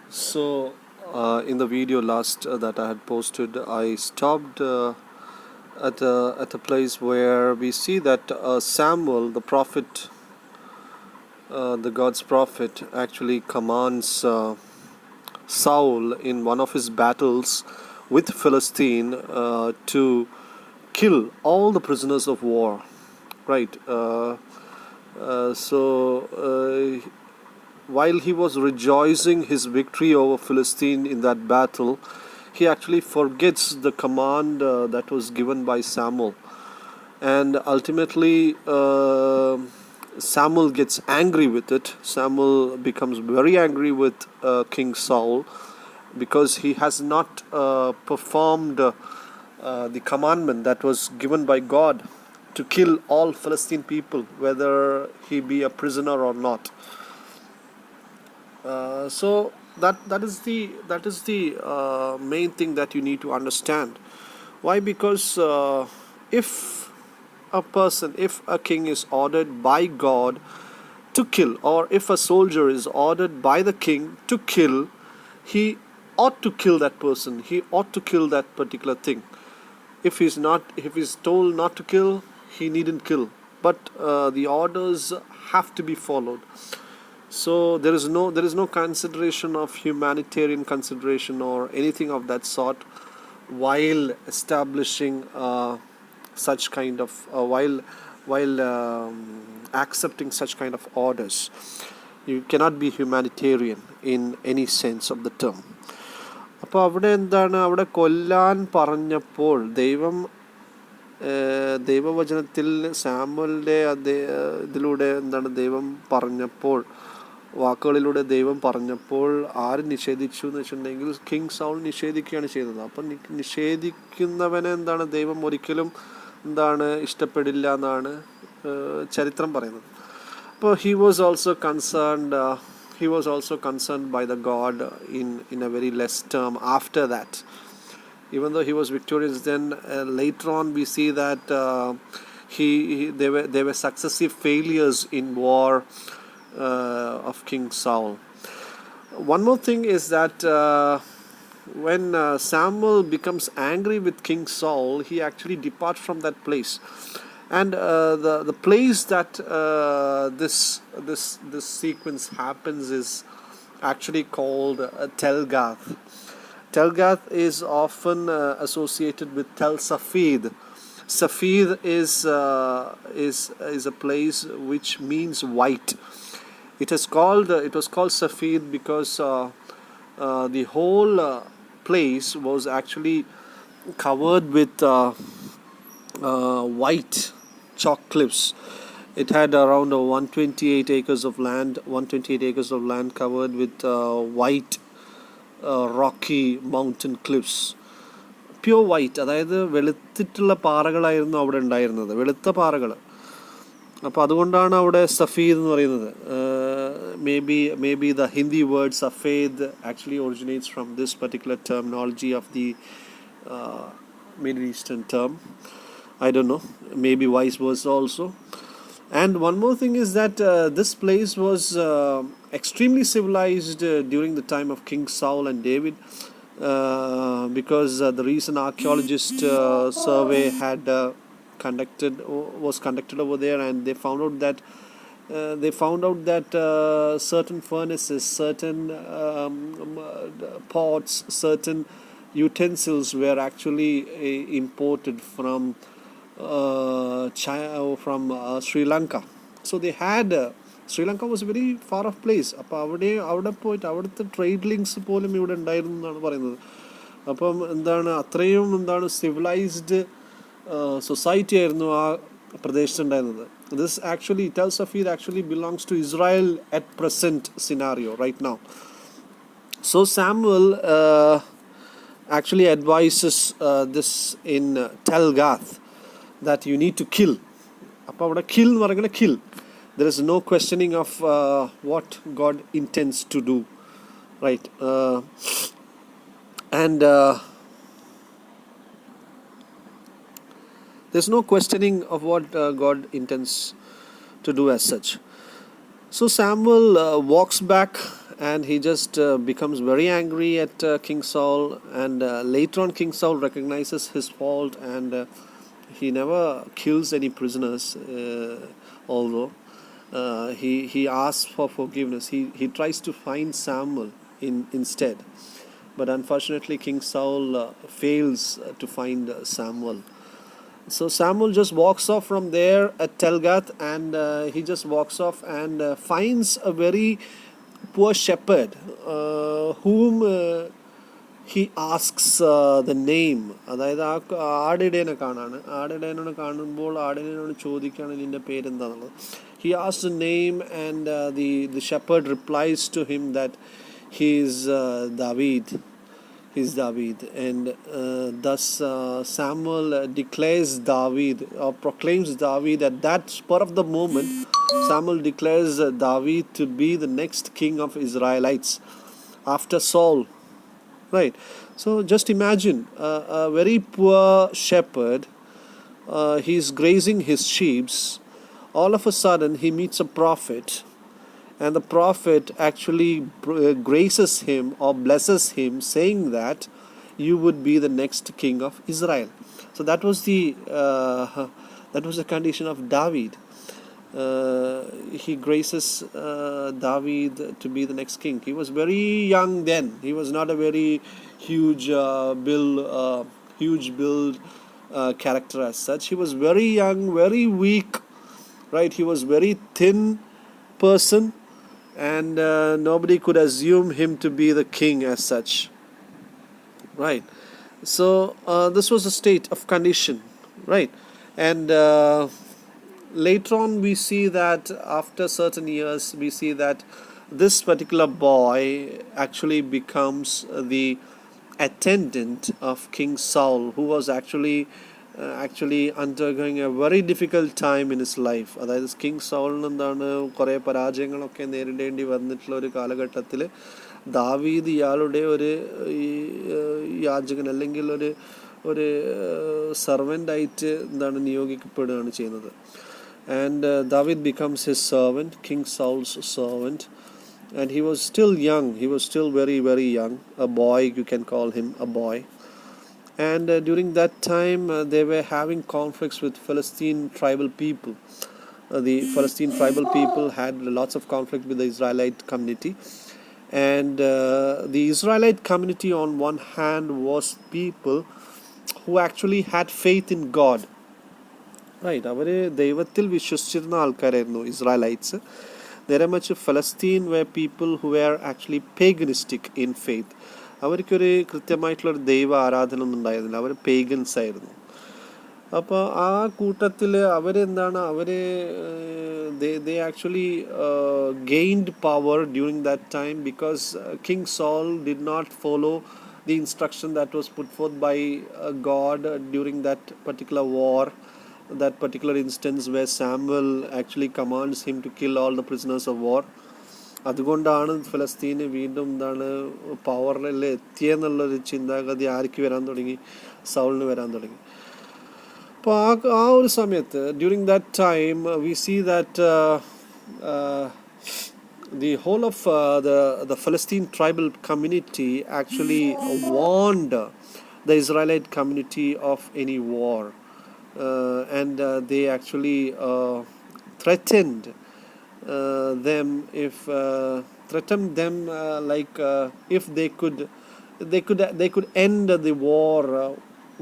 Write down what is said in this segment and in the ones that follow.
So, in the video last that I had posted, I stopped at a place where we see that Samuel, the prophet, the God's prophet, actually commands Saul in one of his battles with Philistine to kill all the prisoners of war. Right. So while he was rejoicing his victory over Philistine in that battle, he actually forgets the command that was given by Samuel. And ultimately, Samuel gets angry with it. Samuel becomes very angry with King Saul because he has not performed the commandment that was given by God to kill all Philistine people, whether he be a prisoner or not. So that is the main thing that you need to understand. Why? Because if if a king is ordered by God to kill, or if a soldier is ordered by the king to kill, he ought to kill that person. He ought to kill that particular thing. If he's told not to kill, he needn't kill. But the orders have to be followed. So there is no consideration of humanitarian consideration or anything of that sort while establishing such kind of while accepting such kind of orders. You cannot be humanitarian in any sense of the term. അപ്പോൾ അവിടെ കൊല്ലാൻ പറഞ്ഞപ്പോൾ ദൈവവചനത്തിൽ സാമുവലിൻ്റെ ഇതിലൂടെ ദൈവം പറഞ്ഞപ്പോൾ, വാക്കുകളിലൂടെ ദൈവം പറഞ്ഞപ്പോൾ ആര് നിഷേധിച്ചു എന്ന് വെച്ചിട്ടുണ്ടെങ്കിൽ കിങ് സൗൾ നിഷേധിക്കുകയാണ് ചെയ്തത്. അപ്പം നിഷേധിക്കുന്നവനെ ദൈവം ഒരിക്കലും ഇഷ്ടപ്പെടില്ല എന്നാണ് ചരിത്രം പറയുന്നത്. അപ്പോൾ he was also concerned by the God in a very less term after that. Even though he was victorious, then later on we see that there were successive failures in war of King Saul. One more thing is that when Samuel becomes angry with King Saul, he actually departs from that place. And the place that this sequence happens is actually called Telgath. Telgath is often associated with Tel Safid. Safid is a place which means white. It was called Safid because the whole place was actually covered with white chalk cliffs. It had around 128 acres of land covered with white rocky mountain cliffs. Pure white, അതായത് വെളുത്തിട്ടുള്ള പാറകളായിരുന്നു അവിടെ ഉണ്ടായിരുന്നത്, വെളുത്ത പാറകൾ. അപ്പോൾ അതുകൊണ്ടാണ് അവിടെ സഫീദ് എന്ന് പറയുന്നത്. Maybe the Hindi word safed actually originates from this particular terminology of the Middle Eastern term. I don't know, maybe vice versa also. And one more thing is that this place was extremely civilized during the time of King Saul and David, because the recent archaeologist survey was conducted over there, and they found out that certain furnaces, certain pots, certain utensils were actually imported from Sri Lanka. So they had Sri Lanka was a very far off place. അപ്പോൾ അവിടെ പോയിട്ട് അവിടുത്തെ trade links പോലും ഇവിടെ ഉണ്ടായിരുന്നു എന്നാണ് പറയുന്നത്. അപ്പം അത്രയും സിവിലൈസ്ഡ് സൊസൈറ്റി ആയിരുന്നു ആ പ്രദേശത്തുണ്ടായിരുന്നത്. This actually, Tel Safid actually belongs to Israel at present scenario right now. So Samuel actually advises this in Telgath, that you need to kill. അപ്പോൾ അവിടെ kill എന്ന് പറയുന്നത് kill. There is no questioning of what God intends to do, right? And there's no questioning of what God intends to do as such. So Samuel walks back and he just becomes very angry at King Saul, and later on King Saul recognizes his fault, and he never kills any prisoners, although he asks for forgiveness. He tries to find Samuel instead, but unfortunately King Saul fails to find Samuel. So Samuel just walks off from there at Telgath, and he just walks off and finds a very poor shepherd whom he asks the name. അതായത് ആടിടേനെ കാണുമ്പോൾ ആടിനോട് ചോദിക്കുകയാണ് നിന്റെ പേരെന്താണെന്നുള്ളത്. He asks the name, and the shepherd replies to him that he is David. Is David, and thus Samuel declares David, or proclaims David at that spur of the moment. Samuel declares David to be the next king of Israelites after Saul. Right. So just imagine a very poor shepherd. He's grazing his sheep. All of a sudden, he meets a prophet. And the prophet actually graces him or blesses him, saying that you would be the next king of Israel. So that was the condition of David. He graces David to be the next king. He was very young then. He was not a very huge build character as such. He was very young, very weak, right? He was very thin person, and nobody could assume him to be the king as such, right? So this was a state of condition, right? And later on we see that after certain years we see that this particular boy actually becomes the attendant of King Saul, who was actually undergoing a very difficult time in his life. അതായത് king സൗളിന് എന്താണ് കുറേ പരാജയങ്ങളൊക്കെ നേരിടേണ്ടി വന്നിട്ടുള്ള ഒരു കാലഘട്ടത്തിൽ ദാവീദ് ഇയാളുടെ ഒരു യാചകൻ അല്ലെങ്കിൽ ഒരു സെർവൻ്റായിട്ട് എന്താണ് നിയോഗിക്കപ്പെടുകയാണ് ചെയ്യുന്നത്. And David becomes his servant, King Saul's servant, and he was still young. He was still very, very young, a boy. You can call him a boy. And during that time, they were having conflicts with Philistine tribal people. The Philistine tribal people had lots of conflict with the Israelite community. And the Israelite community on one hand was people who actually had faith in God. Right, അവർ ദൈവത്തിൽ വിശ്വസിച്ചിരുന്ന ആൾക്കാരായിരുന്നു Israelites. നേരെ മറിച്ച് ഫലസ്തീൻ were people who were actually paganistic in faith. അവർക്കൊരു കൃത്യമായിട്ടുള്ളൊരു ദൈവ ആരാധന ഒന്നും ഉണ്ടായിരുന്നില്ല. അവർ പേഗൻസ് ആയിരുന്നു. അപ്പോൾ ആ കൂട്ടത്തിൽ അവരെന്താണ് they actually gained power during that time, because King Saul did not follow the instruction that was put forth by God during that particular war, that particular instance where Samuel actually commands him to kill all the prisoners of war. അതുകൊണ്ടാണ് ഫലസ്തീന് വീണ്ടും എന്താണ് പവറിൽ എത്തിയെന്നുള്ളൊരു ചിന്താഗതി ആർക്ക് വരാൻ തുടങ്ങി? സൗളിന് വരാൻ തുടങ്ങി. അപ്പോൾ ആ ഒരു സമയത്ത് during that time we see that the whole of the Philistine tribal community actually warned the Israelite community of any war, and they actually threatened them like if they could end the war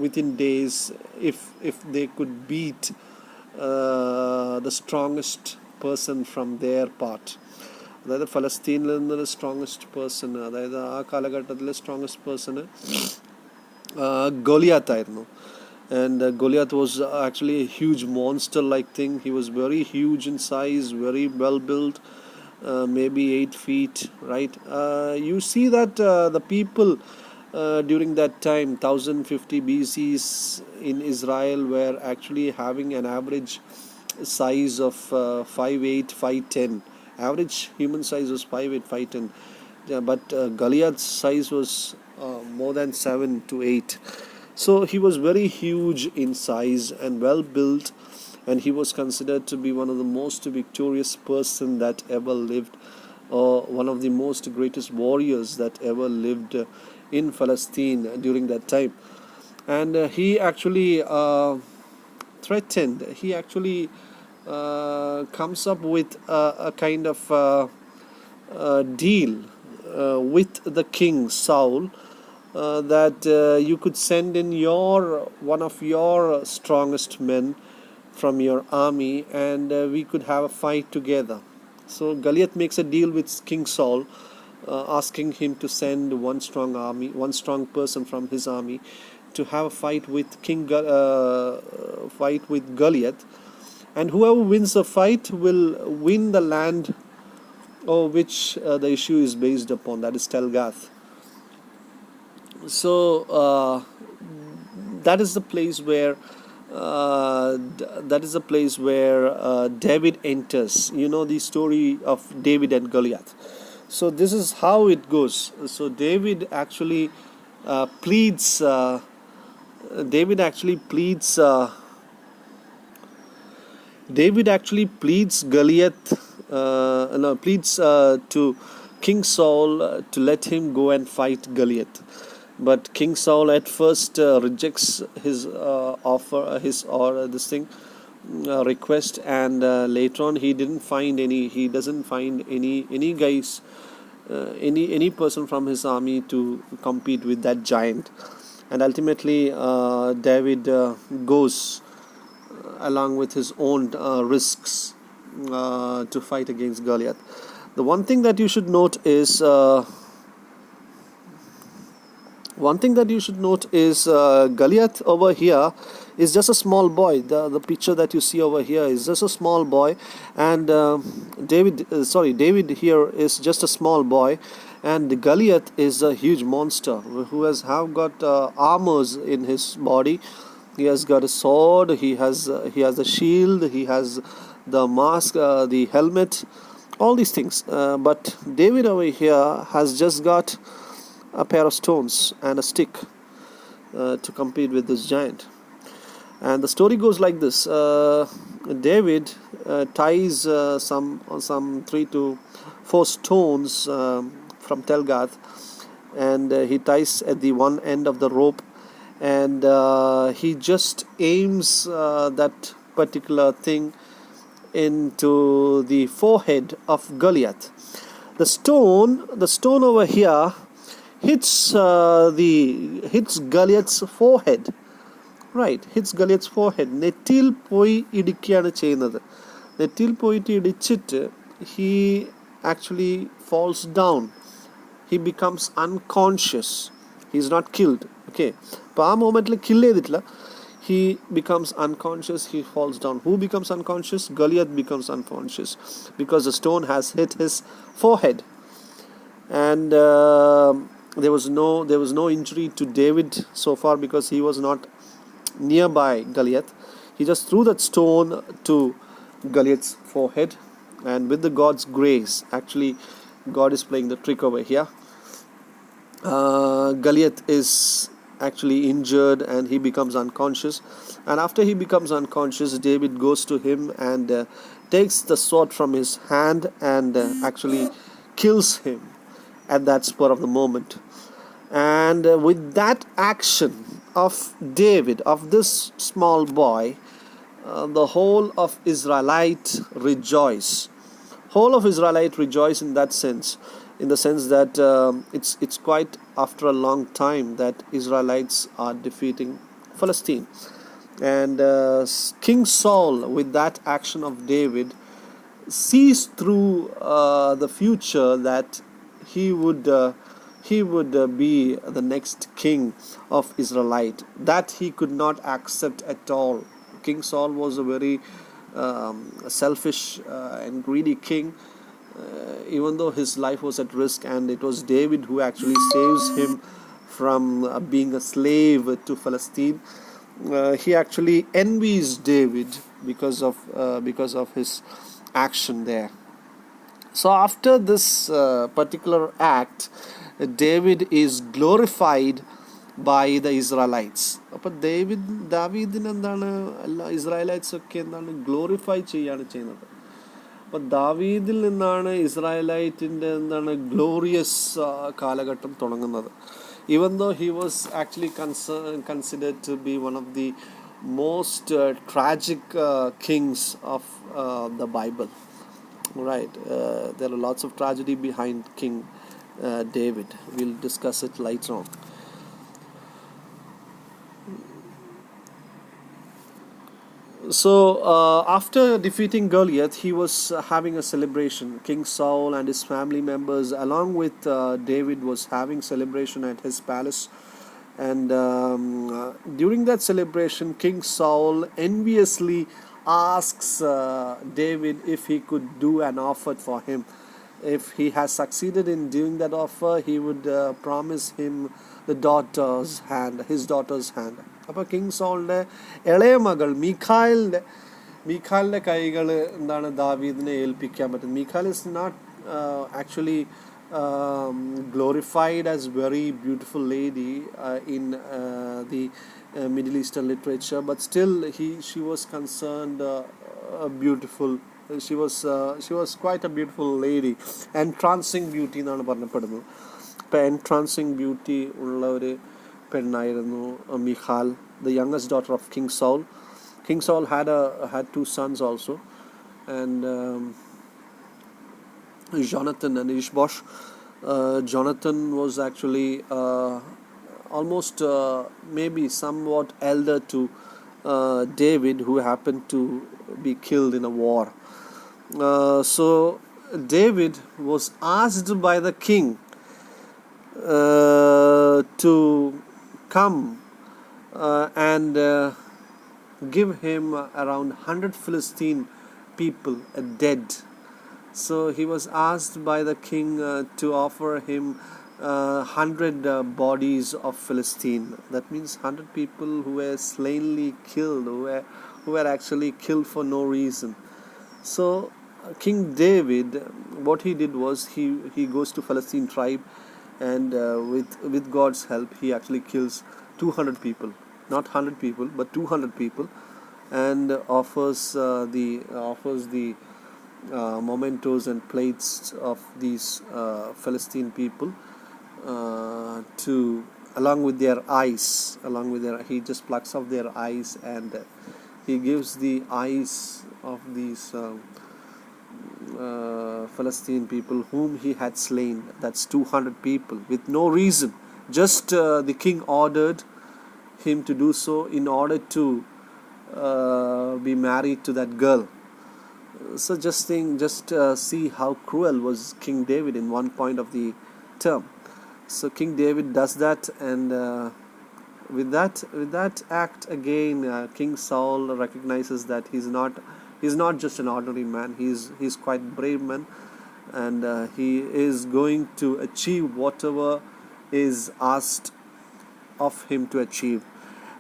within days if they could beat the strongest person from their part. അതായത് ഫലസ്തീനിൽ നിന്നൊരു strongest person, അതായത് ആ കാലഘട്ടത്തിലെ strongest person Goliath ആയിരുന്നു. And Goliath was actually a huge monster-like thing. He was very huge in size, very well built, maybe 8 feet, right? You see that the people during that time, 1050 BCs in Israel, were actually having an average size of 5'8", 5'10". Average human size was 5'8", 5'10". Yeah, but Goliath's size was more than 7 to 8. So he was very huge in size and well built, and he was considered to be one of the most victorious person that ever lived one of the most greatest warriors that ever lived in Palestine during that time. And he actually threatened, he actually comes up with a kind of deal with the king Saul, that you could send in one of your strongest men from your army, and we could have a fight together. So Goliath makes a deal with King Saul, asking him to send one strong person from his army to have a fight with Goliath, and whoever wins the fight will win the land over which the issue is based upon, that is Telgath. So that is the place where David enters. You know the story of David and Goliath. So this is how it goes. So David actually pleads. David actually pleads. David actually pleads Goliath. Pleads to King Saul to let him go and fight Goliath. But King Saul at first rejects his offer, request, and later on he doesn't find any guys, any person from his army to compete with that giant, and ultimately David goes along with his own risks to fight against Goliath. The one thing that you should note is. Goliath over here is just a small boy. The picture that you see over here is just a small boy, and David here is just a small boy, and Goliath is a huge monster who has got armors in his body. He has got a sword. He has a shield. He has the mask, the helmet, all these things. But David over here has just got a pair of stones and a stick to compete with this giant. And the story goes like this: David ties some 3 to 4 stones from Telgath, and he ties at the one end of the rope, and he just aims that particular thing into the forehead of Goliath. The stone over here hits Goliath's forehead. Right, hits Goliath's forehead. നെറ്റിയിൽ പോയി ഇടിക്കുകയാണ് ചെയ്യുന്നത്. നെറ്റിയിൽ പോയിട്ട് ഇടിച്ചിട്ട് he actually falls down. He becomes unconscious. He's not killed. Okay. അപ്പോൾ ആ മൊമെന്റിൽ kill ചെയ്തിട്ടില്ല. He becomes unconscious. He falls down. Who becomes unconscious? Goliath becomes unconscious because the stone has hit his forehead. And there was no injury to David so far because he was not nearby Goliath. He just threw that stone to Goliath's forehead, and with the God's grace, actually God is playing the trick over here. Goliath is actually injured and he becomes unconscious, and after he becomes unconscious, David goes to him and takes the sword from his hand and actually kills him at that spur of the moment. And with that action of David, of this small boy, the whole of Israelite rejoice. Whole of Israelite rejoice in that sense, in the sense that it's quite after a long time that Israelites are defeating Palestine. And King Saul, with that action of David, sees through the future that he would be the next king of Israelite. That he could not accept at all. King Saul was a very selfish and greedy king, even though his life was at risk, and it was David who actually saves him from being a slave to Palestine. He actually envies David because of his action there. So after this particular act, David is glorified by the Israelites. അപ്പോൾ ദാവീദിന് എന്താണ് എല്ലാ Israelites ഒക്കെ എന്താണ് glorify ചെയ്യാണ് ചെയ്യുന്നത്. അപ്പോൾ ദാവീദിൽ നിന്നാണ് ഇസ്രായേലൈറ്റിൻ്റെ എന്താണ് ഗ്ലോറിയസ് കാലഘട്ടം തുടങ്ങുന്നത്. Even though he was actually considered to be one of the most tragic kings of the Bible, right? There are lots of tragedy behind King David. We'll discuss it later on. So after defeating Goliath, he was having a celebration. King Saul and his family members, along with David, was having celebration at his palace. And during that celebration, King Saul enviously asks David if he could do an offer for him. If he has succeeded in doing that offer, he would promise him the daughter's hand, his daughter's hand. അപ്പോൾ king സോളിൻ്റെ ഇളയ മകൾ മീഖാലിൻ്റെ കൈകൾ എന്താണ് ദാവീദിനെ ഏൽപ്പിക്കാൻ പറ്റുന്നത്. Michal is not actually glorified as very beautiful lady in the Middle Eastern literature, but still she was concerned beautiful. She was quite a beautiful lady. Entrancing beauty എന്നാണ് പറഞ്ഞപ്പെടുന്നത്. ഇപ്പോൾ entrancing beauty ഉള്ള ഒരു പെണ്ണായിരുന്നു Michal, the youngest daughter of King Saul. King Saul had two sons also, and Jonathan and Ishbosh. Jonathan was actually almost maybe somewhat elder to David, who happened to be killed in a war. So David was asked by the king to come and give him around 100 Philistine people dead. So he was asked by the king to offer him 100 bodies of Philistine. That means 100 people who were slainly killed, who were actually killed for no reason. So King David, what he did was he goes to Philistine tribe, and with God's help he actually kills 200 people, not 100 people but 200 people, and offers the mementos and plates of these Philistine people to along with their eyes, he just plucks off their eyes, and he gives the eyes of these Philistine people whom he had slain. That's 200 people with no reason. Just the king ordered him to do so in order to be married to that girl. So just see how cruel was King David in one point of the term. So King David does that, and with that act again, King Saul recognizes that he's not just an ordinary man. He's quite brave man, and he is going to achieve whatever is asked of him to achieve.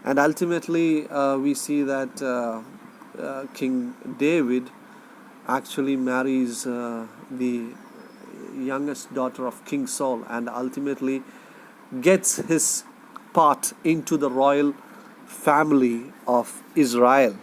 And ultimately we see that King David actually marries the youngest daughter of King Saul, and ultimately gets his part into the royal family of Israel.